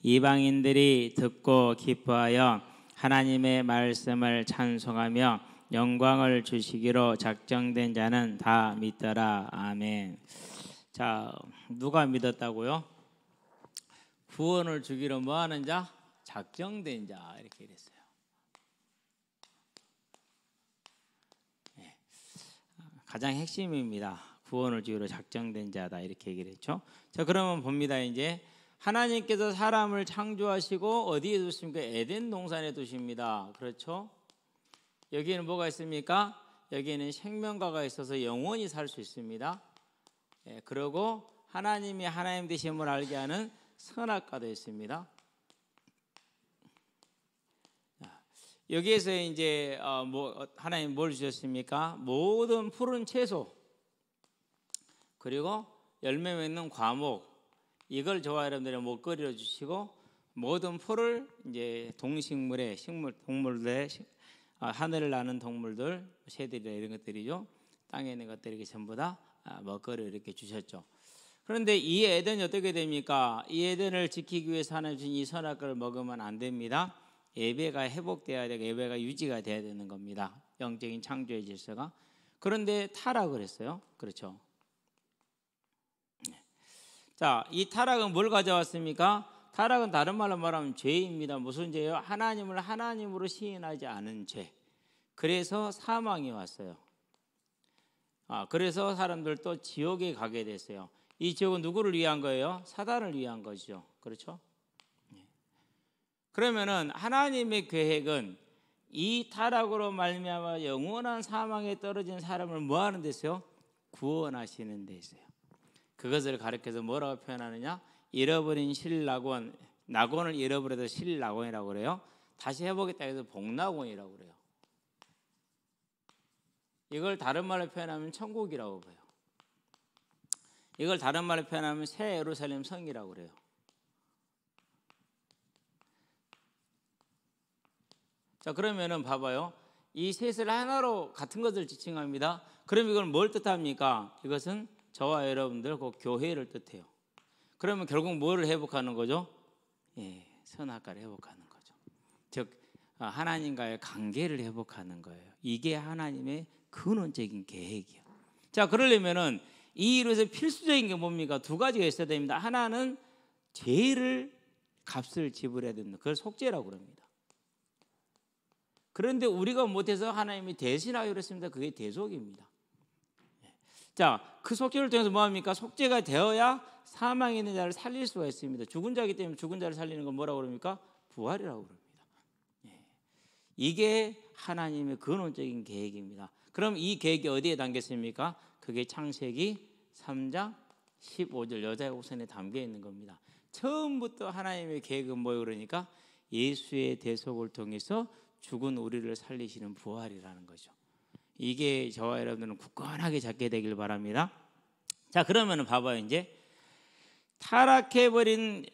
이방인들이 듣고 기뻐하여 하나님의 말씀을 찬송하며 영광을 주시기로 작정된 자는 다 믿더라. 아멘. 자, 누가 믿었다고요? 구원을 주기로 뭐하는 자? 작정된 자, 이렇게 됐어요. 네. 가장 핵심입니다. 구원을 주기로 작정된 자다, 이렇게 얘기를 했죠. 자, 그러면 봅니다. 이제 하나님께서 사람을 창조하시고 어디에 두십니까? 에덴 동산에 두십니다. 그렇죠? 여기에는 뭐가 있습니까? 여기에는 생명과가 있어서 영원히 살 수 있습니다. 그리고 하나님이 하나님 되심을 알게 하는 선악과도 있습니다. 여기에서 이제 하나님 뭘 주셨습니까? 모든 푸른 채소 그리고 열매 맺는 과목, 이걸 저와 여러분들의 먹거리로 주시고, 모든 풀을 이제 동식물의 동물들의 하늘을 나는 동물들, 새들이나 이런 것들이죠. 땅에 있는 것들이 전부 다 먹거리를 이렇게 주셨죠. 그런데 이 에덴이 어떻게 됩니까? 이 에덴을 지키기 위해서 하나님 주신 이 선악과를 먹으면 안 됩니다. 예배가 회복돼야 되고 예배가 유지가 돼야 되는 겁니다. 영적인 창조의 질서가. 그런데 타락을 했어요. 그렇죠? 자, 이 타락은 뭘 가져왔습니까? 타락은 다른 말로 말하면 죄입니다. 무슨 죄예요? 하나님을 하나님으로 시인하지 않은 죄. 그래서 사망이 왔어요. 그래서 사람들도 지옥에 가게 됐어요. 이 지옥은 누구를 위한 거예요? 사단을 위한 거죠. 그렇죠? 그러면은 하나님의 계획은 이 타락으로 말미암아 영원한 사망에 떨어진 사람을 뭐 하는 데서요? 구원하시는 데 있어요. 그것을 가르쳐서 뭐라고 표현하느냐? 잃어버린 실낙원, 낙원을 잃어버려도 실낙원이라고 그래요. 다시 해보겠다 해서 복낙원이라고 그래요. 이걸 다른 말로 표현하면 천국이라고 그래요. 이걸 다른 말로 표현하면 새 예루살렘 성이라고 그래요. 자, 그러면은 봐봐요. 이 셋을 하나로 같은 것을 지칭합니다. 그럼 이걸 뭘 뜻합니까? 이것은 저와 여러분들 그 교회를 뜻해요. 그러면 결국 뭐를 회복하는 거죠? 선악과를 회복하는 거죠. 즉 하나님과의 관계를 회복하는 거예요. 이게 하나님의 근원적인 계획이에요. 자, 그러려면은 이 일에서 필수적인 게 뭡니까? 두 가지가 있어야 됩니다. 하나는 죄를 값을 지불해야 됩니다. 그걸 속죄라고 그럽니다. 그런데 우리가 못해서 하나님이 대신하기로 했습니다. 그게 대속입니다. 자, 그 속죄를 통해서 뭐합니까? 속죄가 되어야 사망에 있는 자를 살릴 수가 있습니다. 죽은 자이기 때문에 죽은 자를 살리는 건 뭐라고 그럽니까? 부활이라고 그럽니다. 이게 하나님의 근원적인 계획입니다. 그럼 이 계획이 어디에 담겼습니까? 그게 창세기 3장 15절 여자의 우선에 담겨 있는 겁니다. 처음부터 하나님의 계획은 뭐예요? 그러니까 예수의 대속을 통해서 죽은 우리를 살리시는 부활이라는 거죠. 이게 저와 여러분들은 굳건하게 잡게 되길 바랍니다. 자, 그러면 봐봐요. 이제 타락해버린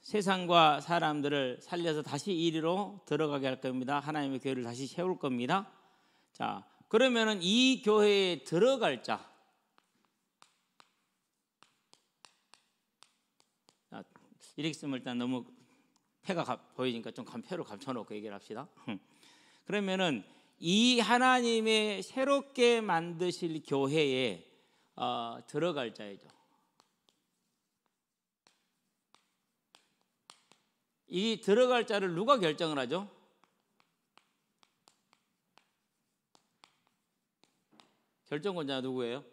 세상과 사람들을 살려서 다시 이리로 들어가게 할 겁니다. 하나님의 교회를 다시 세울 겁니다. 자, 그러면은 이 교회에 들어갈 자, 이렇게 쓰면 일단 너무 패가 보이니까 좀 표를 감춰놓고 얘기를 합시다. 그러면은 이 하나님의 새롭게 만드실 교회에 들어갈 자이죠. 이 들어갈 자를 누가 결정을 하죠? 결정권자가 누구예요?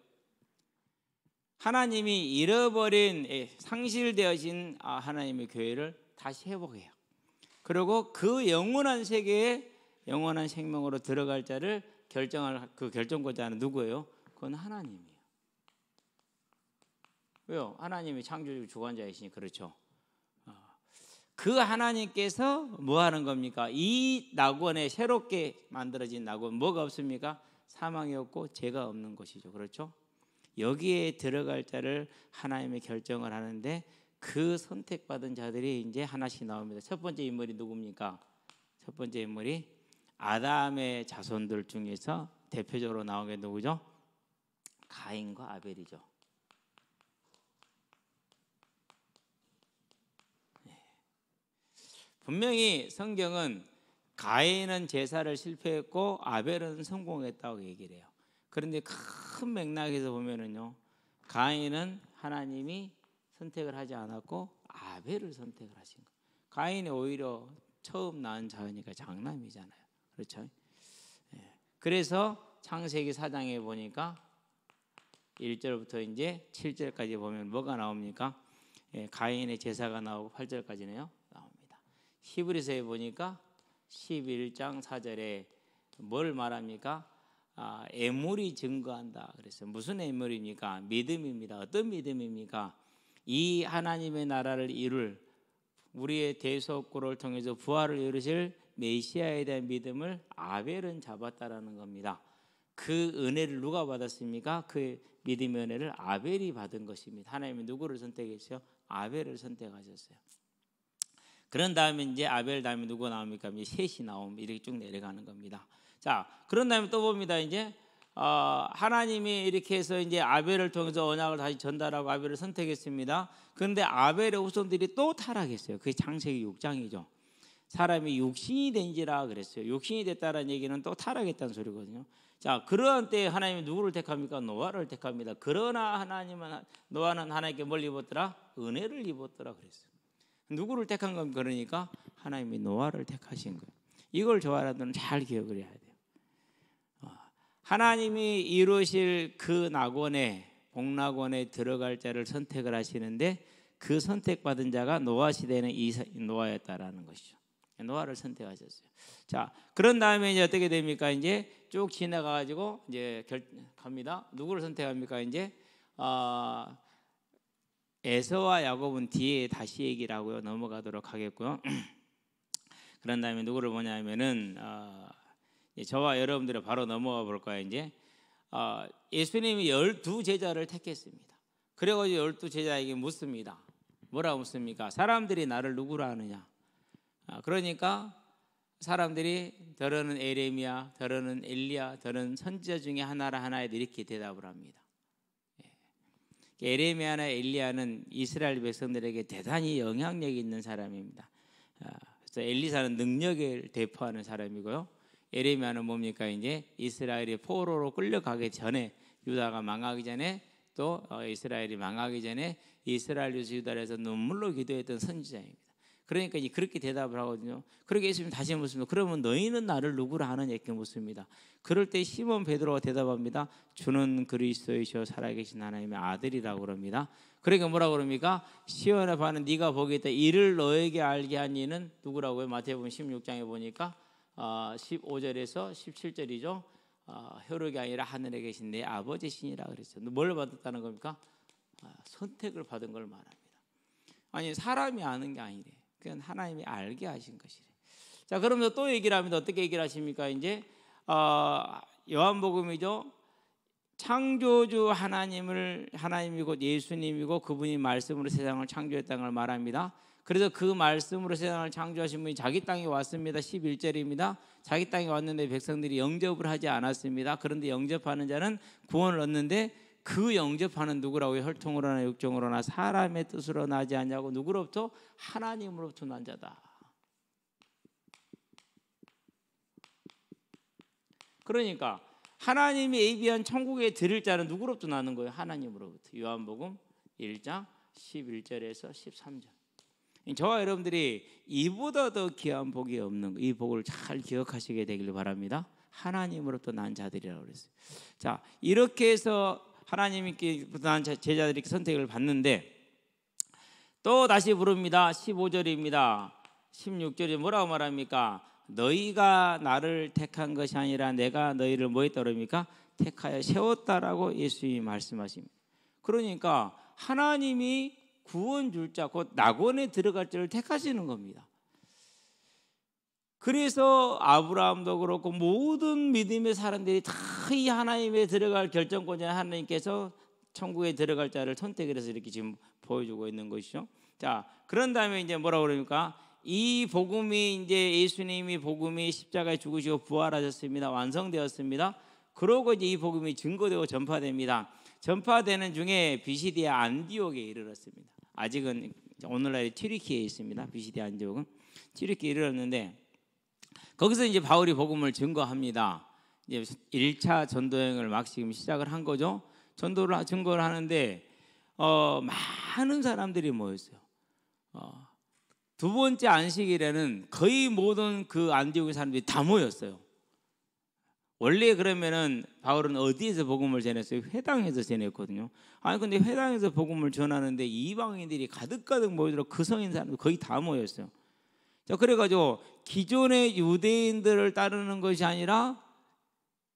하나님이 잃어버린 상실되어진 하나님의 교회를 다시 회복해요. 그리고 그 영원한 세계에 영원한 생명으로 들어갈 자를 결정할 그 결정권자는 누구예요? 그건 하나님이에요. 왜요? 하나님이 창조주 주관자이시니 그렇죠. 그 하나님께서 뭐 하는 겁니까? 이 낙원에 새롭게 만들어진 낙원 뭐가 없습니까? 사망이 없고 죄가 없는 것이죠. 그렇죠? 여기에 들어갈 자를 하나님이 결정을 하는데 그 선택받은 자들이 이제 하나씩 나옵니다. 첫 번째 인물이 누굽니까? 첫 번째 인물이 아담의 자손들 중에서 대표적으로 나오게 누구죠? 가인과 아벨이죠. 분명히 성경은 가인은 제사를 실패했고 아벨은 성공했다고 얘기를 해요. 그런데 큰 맥락에서 보면은요, 가인은 하나님이 선택을 하지 않았고 아벨을 선택을 하신 거예요. 가인이 오히려 처음 낳은 자니까 장남이잖아요. 그렇죠? 그래서 창세기 4장에 보니까 1절부터 이제 7절까지 보면 뭐가 나옵니까? 가인의 제사가 나오고 8절까지네요. 나옵니다. 히브리서에 보니까 11장 4절에 뭘 말합니까? 애물이 증거한다 그랬어요. 무슨 애물입니까? 믿음입니다. 어떤 믿음입니까? 이 하나님의 나라를 이룰 우리의 대속구를 통해서 부활을 이루실 메시아에 대한 믿음을 아벨은 잡았다라는 겁니다. 그 은혜를 누가 받았습니까? 그 믿음의 은혜를 아벨이 받은 것입니다. 하나님이 누구를 선택했어요? 아벨을 선택하셨어요. 그런 다음에 이제 아벨 다음에 누가 나옵니까? 셋이 나옵니다. 이렇게 쭉 내려가는 겁니다. 자, 그런 다음에 또 봅니다. 이제 하나님이 이렇게 해서 이제 아벨을 통해서 언약을 다시 전달하고 아벨을 선택했습니다. 그런데 아벨의 후손들이 또 타락했어요. 그게 창세기 6장이죠. 사람이 육신이 된지라 그랬어요. 육신이 됐다는 얘기는 또 타락했다는 소리거든요. 자, 그러한 때에 하나님이 누구를 택합니까? 노아를 택합니다. 그러나 하나님은 노아는 하나님께 뭘 입었더라? 은혜를 입었더라 그랬어요. 누구를 택한 건 그러니까 하나님이 노아를 택하신 거예요. 이걸 저와라들은 잘 기억을 해야 돼요. 하나님이 이루실 그 낙원에 복낙원에 들어갈 자를 선택을 하시는데 그 선택받은 자가 노아 시대에는 노아였다라는 것이죠. 노아를 선택하셨어요. 자, 그런 다음에 이제 어떻게 됩니까? 이제 쭉 지나가 가지고 이제 갑니다. 누구를 선택합니까? 이제 에서와 야곱은 뒤에 다시 얘기를 하고요. 넘어가도록 하겠고요. 그런 다음에 누구를 보냐면은 저와 여러분들이 바로 넘어가 볼 거예요. 이제 예수님이 12제자를 택했습니다. 그래가지고 12제자에게 묻습니다. 뭐라고 묻습니까? 사람들이 나를 누구라 하느냐? 그러니까 사람들이 더러는 에레미야, 더러는 엘리야, 더러는 선지자 중에 하나라 하나에 이렇게 대답을 합니다. 에레미야나 엘리야는 이스라엘 백성들에게 대단히 영향력이 있는 사람입니다. 그래서 엘리사는 능력을 대표하는 사람이고요. 에레미야는 뭡니까? 이제 이스라엘이 포로로 끌려가기 전에 유다가 망하기 전에 또 이스라엘이 망하기 전에 이스라엘 유다에서 눈물로 기도했던 선지자입니다. 그러니까 이제 그렇게 대답을 하거든요. 그렇게 예수님 다시 묻습니다. 그러면 너희는 나를 누구라 하느냐 이렇게 묻습니다. 그럴 때 시몬 베드로가 대답합니다. 주는 그리스도이시오 살아계신 하나님의 아들이라고 그럽니다. 그러니까 뭐라고 그럽니까? 시온의 반은 네가 보겠다. 이를 너에게 알게 한 이는 누구라고요? 마태복음 16장에 보니까 15절에서 17절이죠. 혈육이 아니라 하늘에 계신 내 아버지시니라 그랬어요. 뭘 받았다는 겁니까? 선택을 받은 걸 말합니다. 아니 사람이 아는 게 아니래. 그건 하나님이 알게 하신 것이래. 자, 그러면서 또 얘기를 합니다. 어떻게 얘기를 하십니까? 이제 요한복음이죠. 창조주 하나님이 곧 예수님이고 그분이 말씀으로 세상을 창조했다는 걸 말합니다. 그래서 그 말씀으로 세상을 창조하신 분이 자기 땅에 왔습니다. 11절입니다. 자기 땅에 왔는데 백성들이 영접을 하지 않았습니다. 그런데 영접하는 자는 구원을 얻는데 그 영접하는 누구라고요? 혈통으로나 육정으로나 사람의 뜻으로 나지 않냐고. 누구로부터? 하나님으로부터 난 자다. 그러니까 하나님이 예비한 천국에 들을 자는 누구로부터 나는 거예요? 하나님으로부터. 요한복음 1장 11절에서 13절. 저와 여러분들이 이보다 더 귀한 복이 없는 이 복을 잘 기억하시게 되길 바랍니다. 하나님으로부터 난 자들이라고 그랬어요. 자, 이렇게 해서 하나님께 난 제자들이 선택을 받는데 또 다시 부릅니다. 15절입니다. 16절에 뭐라고 말합니까? 너희가 나를 택한 것이 아니라 내가 너희를 뭐 했다 그럽니까? 택하여 세웠다라고 예수님이 말씀하십니다. 그러니까 하나님이 구원 줄 자, 곧 낙원에 들어갈 자를 택하시는 겁니다. 그래서 아브라함도 그렇고 모든 믿음의 사람들이 다 이 하나님에 들어갈 결정권자 하나님께서 천국에 들어갈 자를 선택을 해서 이렇게 지금 보여주고 있는 것이죠. 자, 그런 다음에 이제 뭐라고 그러니까 이 복음이 이제 예수님이 복음이 십자가에 죽으시고 부활하셨습니다. 완성되었습니다. 그러고 이제 이 복음이 증거되고 전파됩니다. 전파되는 중에 비시디아 안디옥에 이르렀습니다. 아직은 오늘날의 튀르키예에 있습니다. 비시디 안디옥은 튀르키에 이르렀는데 거기서 이제 바울이 복음을 증거합니다. 이제 1차 전도 여행을 막 지금 시작을 한 거죠. 전도를 증거를 하는데 많은 사람들이 모였어요. 두 번째 안식일에는 거의 모든 그 안디옥의 사람들이 다 모였어요. 원래 그러면은 바울은 어디에서 복음을 전했어요? 회당에서 전했거든요. 아니 근데 회당에서 복음을 전하는데 이방인들이 가득가득 모이도록 그 성인 사람들 거의 다 모였어요. 자, 그래가지고 기존의 유대인들을 따르는 것이 아니라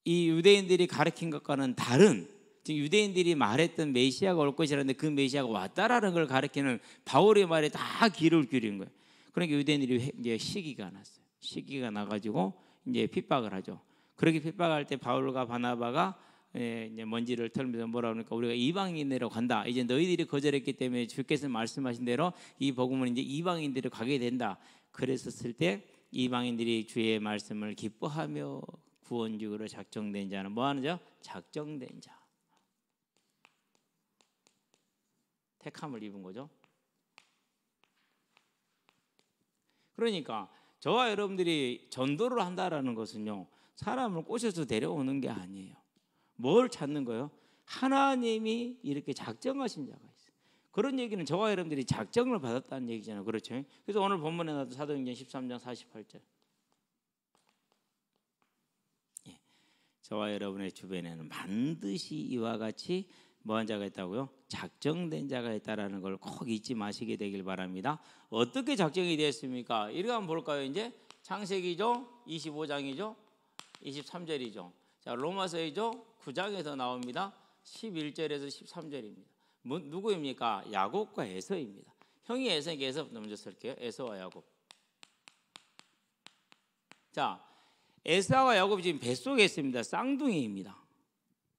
이 유대인들이 가르친 것과는 다른, 지금 유대인들이 말했던 메시아가 올 것이라는데 그 메시아가 왔다라는 걸 가르치는 바울의 말에 다 귀를 기울인 거예요. 그러니까 유대인들이 이제 시기가 났어요. 시기가 나가지고 이제 핍박을 하죠. 그렇게 핍박할 때 바울과 바나바가 이제 먼지를 털면서 뭐라 그러니까 우리가 이방인으로 간다. 이제 너희들이 거절했기 때문에 주께서 말씀하신 대로 이 복음은 이제 이방인들이 가게 된다. 그랬었을 때 이방인들이 주의 말씀을 기뻐하며 구원직으로 작정된 자는 뭐 하는 자? 작정된 자. 택함을 입은 거죠. 그러니까 저와 여러분들이 전도를 한다라는 것은요, 사람을 꼬셔서 데려오는 게 아니에요. 뭘 찾는 거예요? 하나님이 이렇게 작정하신 자가 있어요. 그런 얘기는 저와 여러분들이 작정을 받았다는 얘기잖아요. 그렇죠? 그래서 오늘 본문에 나도 사도행전 13장 48절. 예. 저와 여러분의 주변에는 반드시 이와 같이 뭐한 자가 있다고요? 작정된 자가 있다라는 걸 꼭 잊지 마시게 되길 바랍니다. 어떻게 작정이 되었습니까? 이렇게 한번 볼까요? 이제 창세기죠, 25장이죠, 23절이죠. 자, 로마서이죠, 9장에서 나옵니다. 11절에서 13절입니다. 누구입니까? 야곱과 에서입니다. 형이 에서니까 에서부터 먼저 쓸게요. 에서와 야곱. 자, 에서와 야곱이 지금 뱃속에 있습니다. 쌍둥이입니다.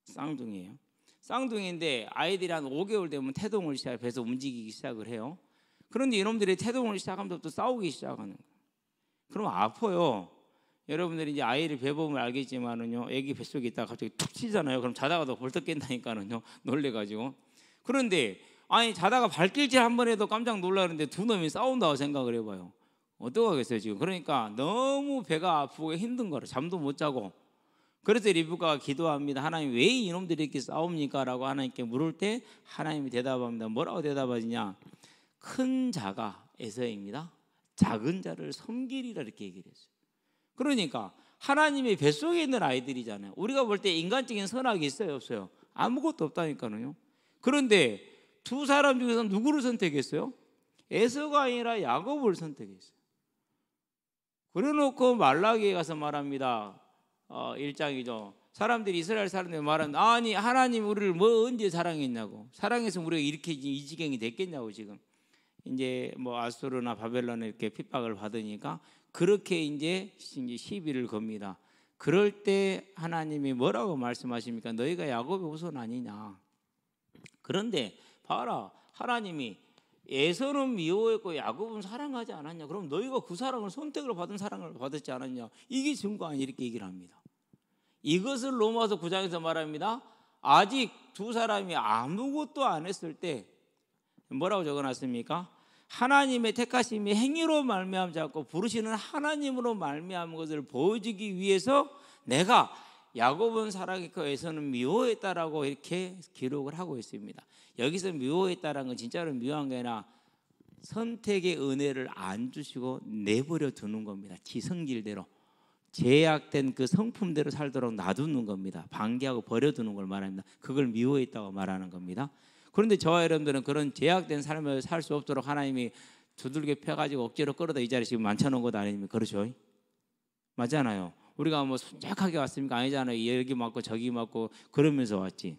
쌍둥이에요. 쌍둥이인데 아이들이 한 5개월 되면 태동을 시작해서 움직이기 시작을 해요. 그런데 이놈들이 태동을 시작하면 또 싸우기 시작하는 거예요. 그럼 아파요. 여러분들이 이제 아이를 배보면 알겠지만은요, 아기 뱃속에 있다가 갑자기 툭 치잖아요. 그럼 자다가도 벌떡 깬다니까는요, 놀래가지고. 그런데 아니 자다가 발길질 한 번 해도 깜짝 놀라는데 두 놈이 싸운다고 생각을 해봐요. 어떡하겠어요 지금. 그러니까 너무 배가 아프고 힘든 거라 잠도 못 자고. 그래서 리브가가 기도합니다. 하나님 왜 이놈들이 이렇게 싸웁니까? 라고 하나님께 물을 때 하나님이 대답합니다. 뭐라고 대답하시냐? 큰 자가 에서입니다. 작은 자를 섬기리라 이렇게 얘기를 했어요. 그러니까 하나님의 뱃속에 있는 아이들이잖아요. 우리가 볼 때 인간적인 선악이 있어요, 없어요? 아무것도 없다니까요. 그런데 두 사람 중에서 누구를 선택했어요? 에서가 아니라 야곱을 선택했어요. 그래놓고 말라기에 가서 말합니다. 1장이죠. 사람들이 이스라엘 사람들이 말하는 아니 하나님 우리를 뭐 언제 사랑했냐고. 사랑해서 우리가 이렇게 이 지경이 됐겠냐고. 지금 이제 뭐 아수르나 바벨론에 이렇게 핍박을 받으니까 그렇게 이제 시비를 겁니다. 그럴 때 하나님이 뭐라고 말씀하십니까? 너희가 야곱의 후손 아니냐. 그런데 봐라, 하나님이 에서는 미워했고 야곱은 사랑하지 않았냐. 그럼 너희가 그 사랑을 선택으로 받은 사랑을 받았지 않았냐. 이게 증거 아니 이렇게 얘기를 합니다. 이것을 로마서 9장에서 말합니다. 아직 두 사람이 아무것도 안 했을 때 뭐라고 적어놨습니까? 하나님의 택하심이 행위로 말미암지 않고 부르시는 하나님으로 말미암은 것을 보여주기 위해서 내가 야곱은 사랑했고 에서는 미워했다라고 이렇게 기록을 하고 있습니다. 여기서 미워했다라는 건 진짜로 미워한 게 아니라 선택의 은혜를 안 주시고 내버려 두는 겁니다. 지성질대로 제약된 그 성품대로 살도록 놔두는 겁니다. 방기하고 버려두는 걸 말합니다. 그걸 미워했다고 말하는 겁니다. 그런데 저와 여러분들은 그런 제약된 삶을 살 수 없도록 하나님이 두들겨 펴가지고 억지로 끌어다 이 자리에 지금 앉혀놓은 것 아닙니까? 그렇죠? 맞잖아요. 우리가 뭐 순작하게 왔습니까? 아니잖아요. 여기 맞고 저기 맞고 그러면서 왔지.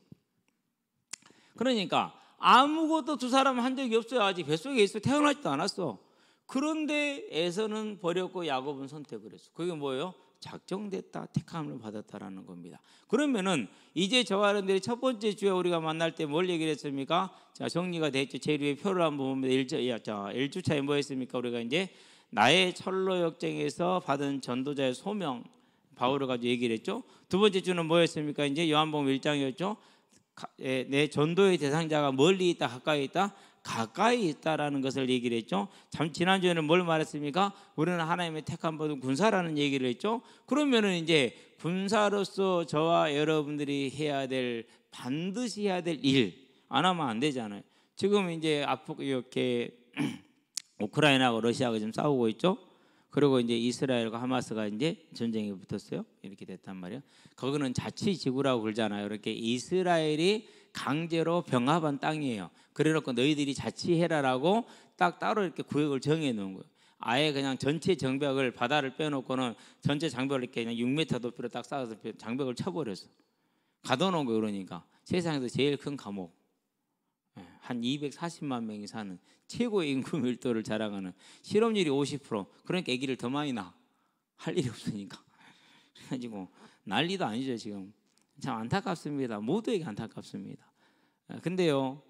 그러니까 아무것도 두 사람은 한 적이 없어요. 아직 뱃속에 있어. 태어나지도 않았어. 그런데 에서는 버렸고 야곱은 선택을 했어. 그게 뭐예요? 작정됐다, 택함을 받았다라는 겁니다. 그러면은 이제 저와 여러분들이 첫 번째 주에 우리가 만날 때 뭘 얘기를 했습니까? 자, 정리가 됐죠. 제일 위에 표를 한번 보면 1주차에 뭐 했습니까? 우리가 이제 나의 철로 역정에서 받은 전도자의 소명 바울을 가지고 얘기를 했죠. 두 번째 주는 뭐였습니까? 이제 요한복음 1장이었죠. 내 전도의 대상자가 멀리 있다 가까이 있다 가까이 있다라는 것을 얘기를 했죠. 지난주에는 뭘 말했습니까? 우리는 하나님의 택한 받은 군사라는 얘기를 했죠. 그러면은 이제 군사로서 저와 여러분들이 해야 될, 반드시 해야 될 일 안 하면 안 되잖아요. 지금 이제 앞으로 이렇게 우크라이나하고 러시아가 지금 싸우고 있죠. 그리고 이제 이스라엘과 하마스가 이제 전쟁에 붙었어요. 이렇게 됐단 말이에요. 거기는 자치지구라고 그러잖아요. 이렇게 이스라엘이 강제로 병합한 땅이에요. 그래놓고 너희들이 자치해라라고 딱 따로 이렇게 구역을 정해 놓은 거예요. 아예 그냥 전체 정벽을, 바다를 빼놓고는 전체 장벽을 이렇게 그냥 6m 높이로 딱 쌓아서 장벽을 쳐버렸어. 가둬놓은 거. 그러니까 세상에서 제일 큰 감옥, 한 240만 명이 사는 최고의 인구 밀도를 자랑하는, 실업률이 50%. 그러니까 아기를 더 많이 낳아. 할 일이 없으니까. 그래가지고 난리도 아니죠 지금. 참 안타깝습니다. 모두에게 안타깝습니다. 근데요,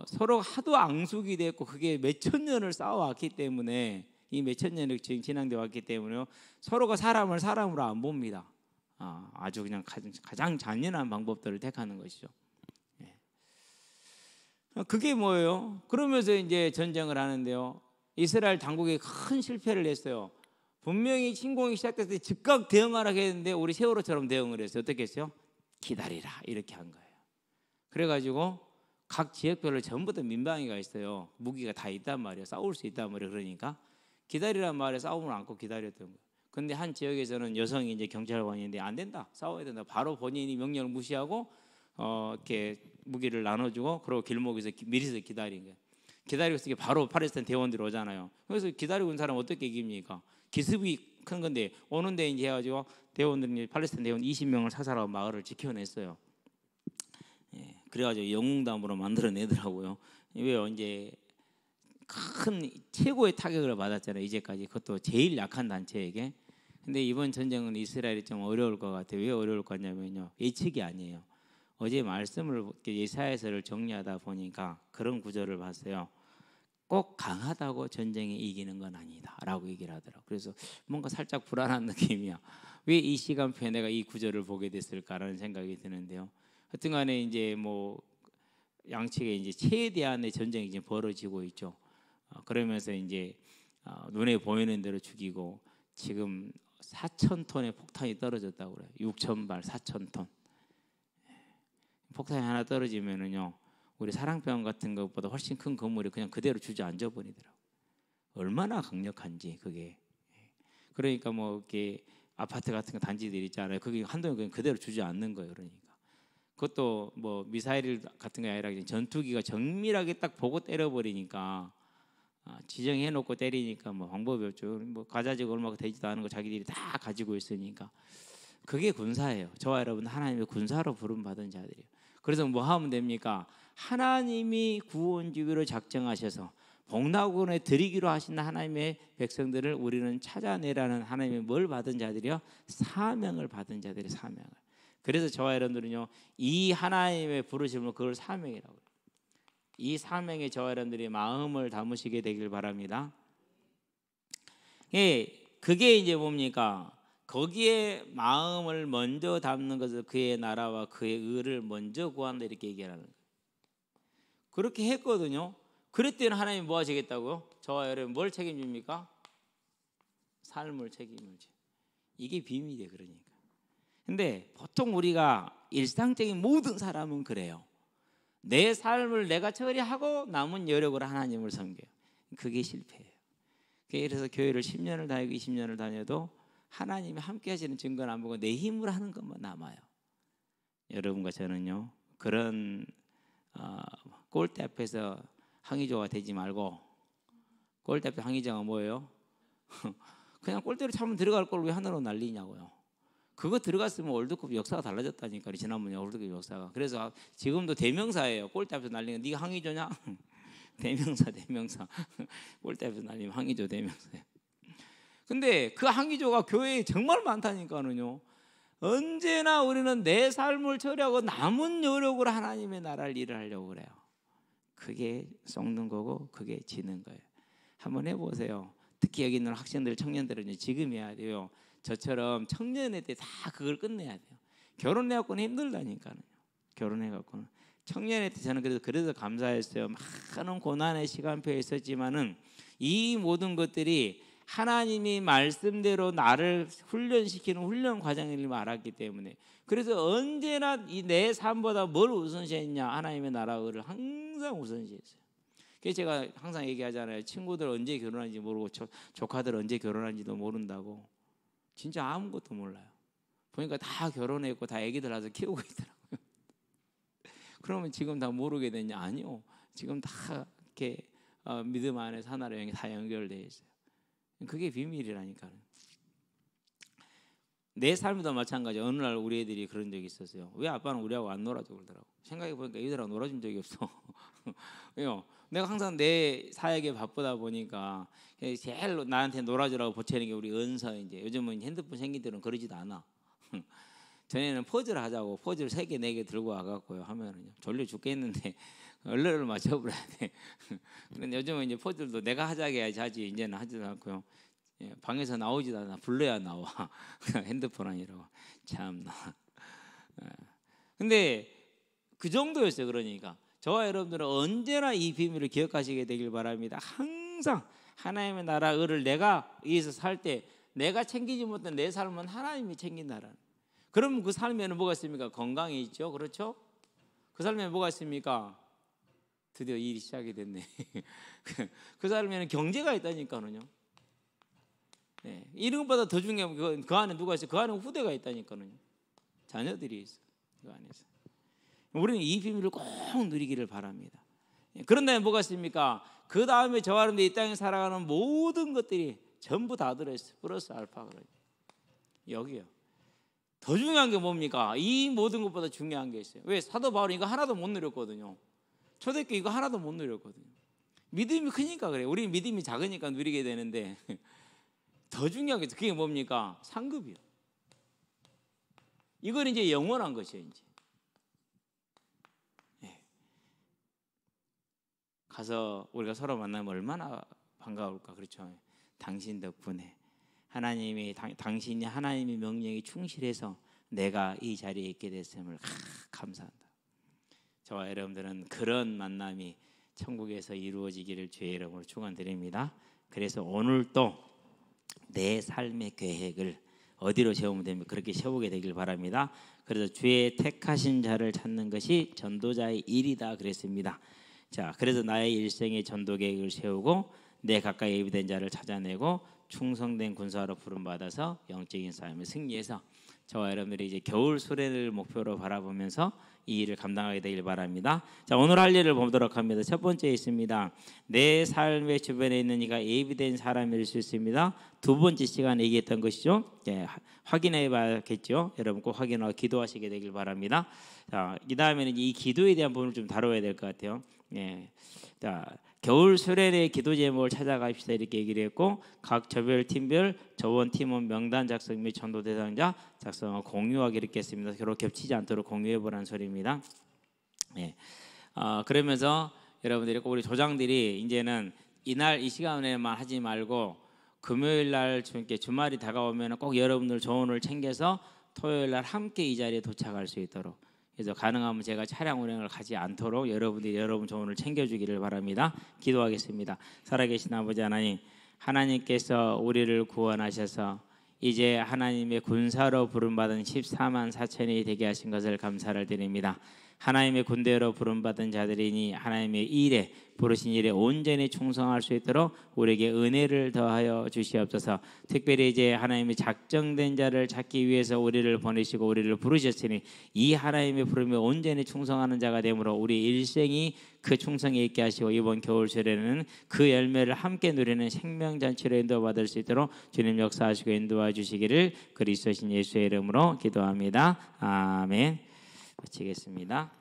서로 하도 앙숙이 됐고 그게 몇천 년을 쌓아왔기 때문에, 이 몇천 년을 지금 진행돼 왔기 때문에요, 서로가 사람을 사람으로 안 봅니다. 아주 그냥 가장 잔인한 방법들을 택하는 것이죠. 그게 뭐예요? 그러면서 이제 전쟁을 하는데요, 이스라엘 당국이 큰 실패를 했어요. 분명히 침공이 시작됐을 때 즉각 대응하라고 했는데 우리 세월호처럼 대응을 했어요. 어떻게 했어요? 기다리라, 이렇게 한 거예요. 그래가지고 각 지역별로 전부 다 민방위가 있어요. 무기가 다 있단 말이에요. 싸울 수 있단 말이에요. 그러니까 기다리란 말에 싸움을 안고 기다렸던 거예요. 근데 한 지역에서는 여성이 이제 경찰관인데 안 된다, 싸워야 된다. 바로 본인이 명령을 무시하고 이렇게 무기를 나눠주고, 그리고 길목에서 미리서 기다린 거예요. 기다리고 있으니까 바로 팔레스타인 대원들이 오잖아요. 그래서 기다리고 있는 사람 어떻게 이깁니까? 기습이 큰 건데 오는데 이제 해가지고 대원들이, 팔레스타인 대원 20명을 사살하고 마을을 지켜냈어요. 그래가지고 영웅담으로 만들어내더라고요. 왜요? 이제 큰 최고의 타격을 받았잖아요. 이제까지. 그것도 제일 약한 단체에게. 근데 이번 전쟁은 이스라엘이 좀 어려울 것 같아요. 왜 어려울 것 같냐면요, 예측이 아니에요. 어제 말씀을, 예사야서를 정리하다 보니까 그런 구절을 봤어요. 꼭 강하다고 전쟁에 이기는 건 아니다라고 얘기를 하더라고요. 그래서 뭔가 살짝 불안한 느낌이야. 왜 이 시간표에 내가 이 구절을 보게 됐을까라는 생각이 드는데요. 하여튼간에 이제 뭐 양측의 이제 최대한의 전쟁이 이제 벌어지고 있죠. 그러면서 이제 눈에 보이는 대로 죽이고, 지금 4,000톤의 폭탄이 떨어졌다고 그래요. 6,000발, 4,000톤. 폭탄이 하나 떨어지면은요, 우리 사랑병 같은 것보다 훨씬 큰 건물이 그냥 그대로 주저앉아 버리더라고. 얼마나 강력한지 그게. 그러니까 뭐 이렇게 아파트 같은 거 단지들 있잖아요. 그게 한동안 그냥 그대로 주저앉는 거예요. 그러니까 그것도 뭐 미사일 같은 게 아니라 전투기가 정밀하게 딱 보고 때려버리니까, 지정해놓고 때리니까 뭐 방법이 없죠. 뭐 과자지가 얼마가 되지도 않은 거 자기들이 다 가지고 있으니까. 그게 군사예요. 저와 여러분 하나님의 군사로 부름받은 자들이에요. 그래서 뭐 하면 됩니까? 하나님이 구원주기로 작정하셔서 복락원에 드리기로 하신 하나님의 백성들을 우리는 찾아내라는 하나님의 뭘 받은 자들이요? 사명을 받은 자들이, 사명을. 그래서 저와 여러분들은요, 이 하나님의 부르심을, 그걸 사명이라고 해요. 이 사명에 저와 여러분들이 마음을 담으시게 되길 바랍니다. 그게 이제 뭡니까? 거기에 마음을 먼저 담는 것을, 그의 나라와 그의 의를 먼저 구한다, 이렇게 얘기하는 거예요. 그렇게 했거든요. 그랬더니 하나님이 뭐 하시겠다고요? 저와 여러분 뭘 책임집니까? 삶을 책임을 져. 이게 비밀이에요. 그러니까. 근데 보통 우리가 일상적인 모든 사람은 그래요. 내 삶을 내가 처리하고 남은 여력으로 하나님을 섬겨요. 그게 실패예요. 그래서 교회를 10년을 다니고 20년을 다녀도 하나님이 함께 하시는 증거는 안 보고 내 힘으로 하는 것만 남아요. 여러분과 저는요, 그런 골대 앞에서 항의조가 되지 말고, 골대 앞에 항의조가 뭐예요? 그냥 골대로 차면 들어갈 걸 왜 하늘로 날리냐고요. 그거 들어갔으면 월드컵 역사가 달라졌다니까, 지난번에 월드컵 역사가. 그래서 지금도 대명사예요. 골대 앞에서 날리는, 네가 항의조냐? 대명사. 골대 앞에서 날리면 항의조 대명사예요. 근데 그 항의조가 교회에 정말 많다니까는요. 언제나 우리는 내 삶을 처리하고 남은 여력으로 하나님의 나라를 일을 하려고 그래요. 그게 썩는 거고 그게 지는 거예요. 한번 해보세요. 특히 여기 있는 학생들, 청년들은 지금 해야 돼요. 저처럼 청년회 때 다 그걸 끝내야 돼요. 결혼해갖고는 힘들다니까요. 결혼해갖고는 청년의 때 저는 그래서 감사했어요. 많은 고난의 시간표에 있었지만은 이 모든 것들이 하나님이 말씀대로 나를 훈련시키는 훈련 과정임을 알았기 때문에, 그래서 언제나 이 내 삶보다 뭘 우선시했냐? 하나님의 나라를 항상 우선시했어요. 그래서 제가 항상 얘기하잖아요. 친구들 언제 결혼하는지 모르고 조카들 언제 결혼하는지도 모른다고. 진짜 아무것도 몰라요. 보니까 다 결혼했고 다 애기들 와서 키우고 있더라고요. 그러면 지금 다 모르게 됐냐? 아니요. 지금 다 이렇게 믿음 안에서 하나로 다 연결되어 있어요. 그게 비밀이라니까요. 내 삶도 마찬가지. 어느 날 우리 애들이 그런 적이 있었어요. 왜 아빠는 우리하고 안 놀아줘 그러더라고. 생각해 보니까 애들하고 놀아준 적이 없어. 왜요? 내가 항상 내 사역에 바쁘다 보니까 제일 나한테 놀아주라고 보채는 게 우리 은서. 이제 요즘은 핸드폰 생긴 들은 그러지도 않아. 전에는 포즈를 하자고 포즈를 3개 4개 들고 와갖고요 하면은요 졸려 죽겠는데 얼른 맞춰버려야 돼. 그런데 요즘은 이제 포즈들도 내가 하자게 하지 이제는 하지도 않고요. 방에서 나오지도 않아. 불러야 나와. 핸드폰 아니라고. 참나. 근데 그 정도였어요. 그러니까 저와 여러분들은 언제나 이 비밀을 기억하시게 되길 바랍니다. 항상 하나님의 나라 을을 내가 위해서 살 때 내가 챙기지 못한 내 삶은 하나님이 챙긴다라는. 그러면 그 삶에는 뭐가 있습니까? 건강이 있죠. 그렇죠? 그 삶에 뭐가 있습니까? 드디어 일이 시작이 됐네. 그 삶에는 경제가 있다니까요. 네. 이런 것보다 더 중요한 그 안에 누가 있어요? 그 안에 후대가 있다니까요. 자녀들이 있어요. 그 안에서. 우리는 이 비밀을 꼭 누리기를 바랍니다. 그런 다음에 뭐가 있습니까? 그 다음에 저와 여러분들 이 땅에 살아가는 모든 것들이 전부 다 들어있어요. 플러스 알파. 여기요. 더 중요한 게 뭡니까? 이 모든 것보다 중요한 게 있어요. 왜? 사도 바울은 이거 하나도 못 누렸거든요. 초대교회 이거 하나도 못 누렸거든요. 믿음이 크니까 그래요. 우리 믿음이 작으니까 누리게 되는데 더 중요한 게 그게 뭡니까? 상급이요. 이건 이제 영원한 것이에요. 이제 가서 우리가 서로 만나면 얼마나 반가울까. 그렇죠? 당신 덕분에 당신이 하나님의 명령에 충실해서 내가 이 자리에 있게 됐음을 감사한다. 저와 여러분들은 그런 만남이 천국에서 이루어지기를 주의 이름으로 축원드립니다. 그래서 오늘도 내 삶의 계획을 어디로 세우면 됩니까? 그렇게 세우게 되길 바랍니다. 그래서 주의 택하신 자를 찾는 것이 전도자의 일이다 그랬습니다. 자, 그래서 나의 일생의 전도 계획을 세우고 내 가까이 예비된 자를 찾아내고 충성된 군사로 부름받아서 영적인 싸움에 승리해서 저와 여러분들이 이제 겨울 수련을 목표로 바라보면서 이 일을 감당하게 되길 바랍니다. 자, 오늘 할 일을 보도록 합니다. 첫 번째 있습니다. 내 삶의 주변에 있는 이가 예비된 사람일 수 있습니다. 두 번째 시간에 얘기했던 것이죠. 확인해 봐야겠죠. 여러분 꼭 확인하고 기도하시게 되길 바랍니다. 자, 이 다음에는 이 기도에 대한 부분을 좀 다뤄야 될 것 같아요. 자, 겨울 수련의 기도 제목을 찾아갑시다 이렇게 얘기를 했고 각 저별 팀별 저원 팀원 명단 작성 및 전도 대상자 작성을 공유하기 이렇게 했습니다. 서로 겹치지 않도록 공유해 보라는 소리입니다. 그러면서 여러분들이 꼭 우리 조장들이 이제는 이날 이 시간에만 하지 말고 금요일 날 주말이 다가오면 꼭 여러분들 조언을 챙겨서 토요일 날 함께 이 자리에 도착할 수 있도록. 그래서 가능하면 제가 차량 운행을 가지 않도록 여러분들이 여러분 조언을 챙겨주기를 바랍니다. 기도하겠습니다. 살아계신 아버지 하나님, 하나님께서 우리를 구원하셔서 이제 하나님의 군사로 부름받은 14만 4천이 되게 하신 것을 감사를 드립니다. 하나님의 군대로 부름받은 자들이니 하나님의 일에 부르신 일에 온전히 충성할 수 있도록 우리에게 은혜를 더하여 주시옵소서. 특별히 이제 하나님의 작정된 자를 찾기 위해서 우리를 보내시고 우리를 부르셨으니 이 하나님의 부름에 온전히 충성하는 자가 되므로 우리 일생이 그 충성에 있게 하시고 이번 겨울 수련회는 그 열매를 함께 누리는 생명잔치로 인도받을 수 있도록 주님 역사하시고 인도해 주시기를 그리스도신 예수의 이름으로 기도합니다. 아멘. 마치겠습니다.